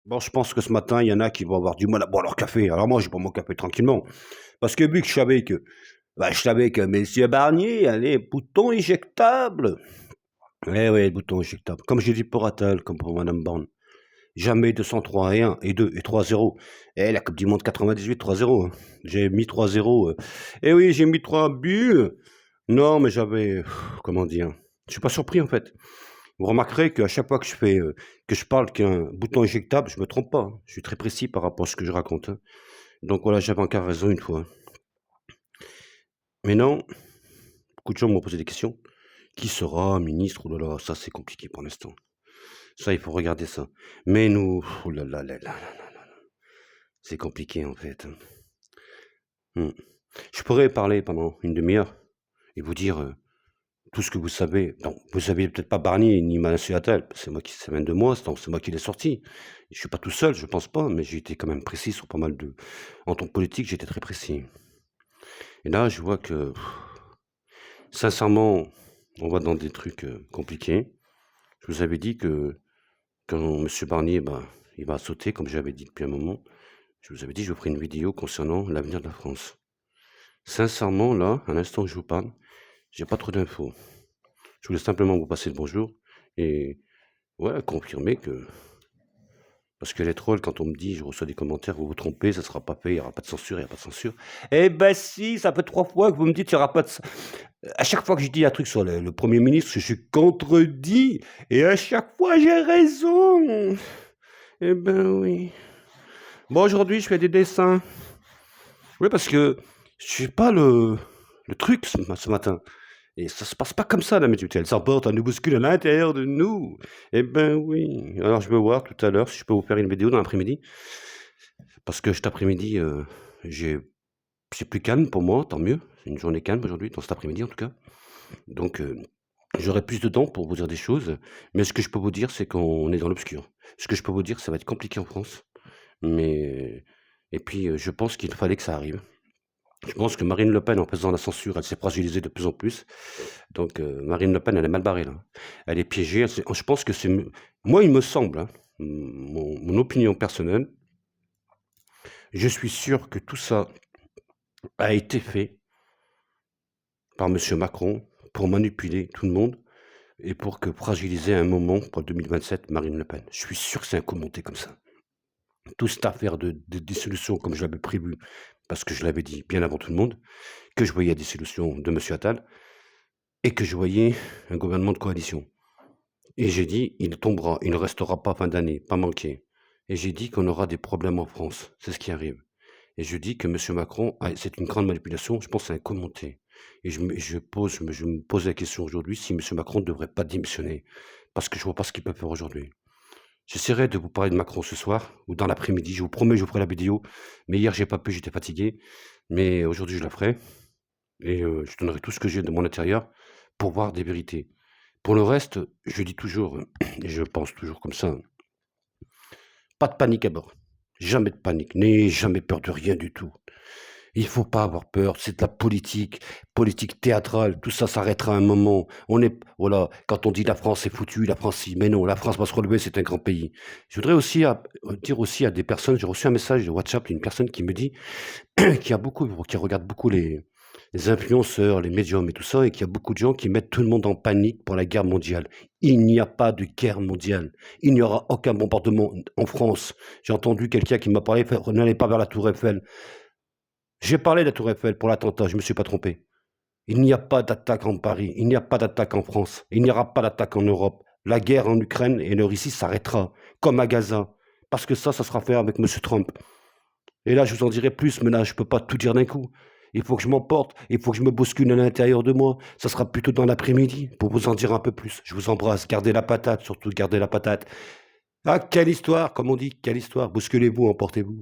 Bon, je pense que ce matin, il y en a qui vont avoir du mal à boire leur café. Alors moi, je bois mon café tranquillement. Parce que vu que je savais que Monsieur Barnier, allez, bouton éjectable. Eh oui, bouton éjectable. Comme j'ai dit pour Attal, comme pour Madame Borne. Jamais 203 et 1 et 2 et 3-0. Eh, la Coupe du Monde 98, 3-0. Hein. J'ai mis 3-0. Eh oui, j'ai mis 3 buts. Non, mais j'avais, comment dire, je suis pas surpris en fait. Vous remarquerez qu'à chaque fois que je parle qu'un bouton éjectable, je me trompe pas. Hein. Je suis très précis par rapport à ce que je raconte. Hein. Donc voilà, j'avais encore raison une fois. Mais non, beaucoup de gens m'ont posé des questions. Qui sera ministre? Oh là là, ça c'est compliqué pour l'instant. Ça, il faut regarder ça. Mais nous, oh là là là là là là là. C'est compliqué en fait. Hmm. Je pourrais parler pendant une demi-heure et vous dire tout ce que vous savez. Non, vous savez peut-être pas Barnier ni Monsieur Attal. Ça vient de moi, donc c'est moi qui l'ai sorti. Je suis pas tout seul, je pense pas, mais j'ai été quand même précis sur pas mal de. En tant que politique, j'étais très précis. Et là, je vois que, sincèrement, on va dans des trucs compliqués. Je vous avais dit que quand Monsieur Barnier, il va sauter, comme j'avais dit depuis un moment. Je vous avais dit, je vous ferai une vidéo concernant l'avenir de la France. Sincèrement, là, à l'instant que je vous parle, j'ai pas trop d'infos. Je voulais simplement vous passer le bonjour et voilà, confirmer que. Parce que les trolls, quand on me dit, je reçois des commentaires, vous vous trompez, ça sera pas fait, il n'y aura pas de censure, il n'y a pas de censure. Eh ben si, ça fait 3 fois que vous me dites, il n'y aura pas de. À chaque fois que je dis un truc sur le Premier ministre, je suis contredit. Et à chaque fois, j'ai raison. Eh ben oui. Bon, aujourd'hui, je fais des dessins. Oui, parce que je suis pas le truc ce matin. Et ça se passe pas comme ça, la médiocrité. Elle s'emporte, elle nous bouscule à l'intérieur de nous. Eh ben oui. Alors, je vais voir tout à l'heure si je peux vous faire une vidéo dans l'après-midi. Parce que cet après-midi, c'est plus calme pour moi, tant mieux. C'est une journée calme aujourd'hui, dans cet après-midi en tout cas. Donc, j'aurai plus de temps pour vous dire des choses. Mais ce que je peux vous dire, c'est qu'on est dans l'obscur. Ce que je peux vous dire, ça va être compliqué en France. Mais. Et puis, je pense qu'il fallait que ça arrive. Je pense que Marine Le Pen, en faisant la censure, elle s'est fragilisée de plus en plus. Donc, Marine Le Pen, elle est mal barrée, là. Elle est piégée. Je pense que c'est. Moi, il me semble, hein, mon opinion personnelle, je suis sûr que tout ça a été fait par M. Macron pour manipuler tout le monde et pour fragiliser à un moment, pour 2027, Marine Le Pen. Je suis sûr que c'est un coup monté comme ça. Toute cette affaire de dissolution, comme je l'avais prévu, parce que je l'avais dit bien avant tout le monde, que je voyais la dissolution de M. Attal, et que je voyais un gouvernement de coalition. Et j'ai dit, il tombera, il ne restera pas fin d'année, pas manqué. Et j'ai dit qu'on aura des problèmes en France, c'est ce qui arrive. Et je dis que M. Macron, c'est une grande manipulation, je pense que c'est un commenté. Et je me pose la question aujourd'hui si M. Macron ne devrait pas démissionner, parce que je ne vois pas ce qu'il peut faire aujourd'hui. J'essaierai de vous parler de Macron ce soir, ou dans l'après-midi, je vous promets, je vous ferai la vidéo, mais hier j'ai pas pu, j'étais fatigué, mais aujourd'hui je la ferai, et je donnerai tout ce que j'ai de mon intérieur pour voir des vérités. Pour le reste, je dis toujours, et je pense toujours comme ça, pas de panique à bord. Jamais de panique, n'ayez jamais peur de rien du tout. Il faut pas avoir peur, c'est de la politique théâtrale, tout ça s'arrêtera à un moment. Voilà, quand on dit la France est foutue, la France, mais non, la France va se relever, c'est un grand pays. Je voudrais aussi dire aussi à des personnes, j'ai reçu un message de WhatsApp d'une personne qui me dit, qui regarde beaucoup les influenceurs, les médiums et tout ça, et qu'il y a beaucoup de gens qui mettent tout le monde en panique pour la guerre mondiale. Il n'y a pas de guerre mondiale. Il n'y aura aucun bombardement en France. J'ai entendu quelqu'un qui m'a parlé, n'allez pas vers la Tour Eiffel. J'ai parlé de la Tour Eiffel pour l'attentat, je ne me suis pas trompé. Il n'y a pas d'attaque en Paris, il n'y a pas d'attaque en France, il n'y aura pas d'attaque en Europe. La guerre en Ukraine et en Russie s'arrêtera, comme à Gaza. Parce que ça sera fait avec M. Trump. Et là, je vous en dirai plus, mais là, je ne peux pas tout dire d'un coup. Il faut que je m'emporte, il faut que je me bouscule à l'intérieur de moi. Ça sera plutôt dans l'après-midi pour vous en dire un peu plus. Je vous embrasse, gardez la patate, surtout gardez la patate. Ah, quelle histoire, comme on dit, quelle histoire. Bousculez-vous, emportez-vous.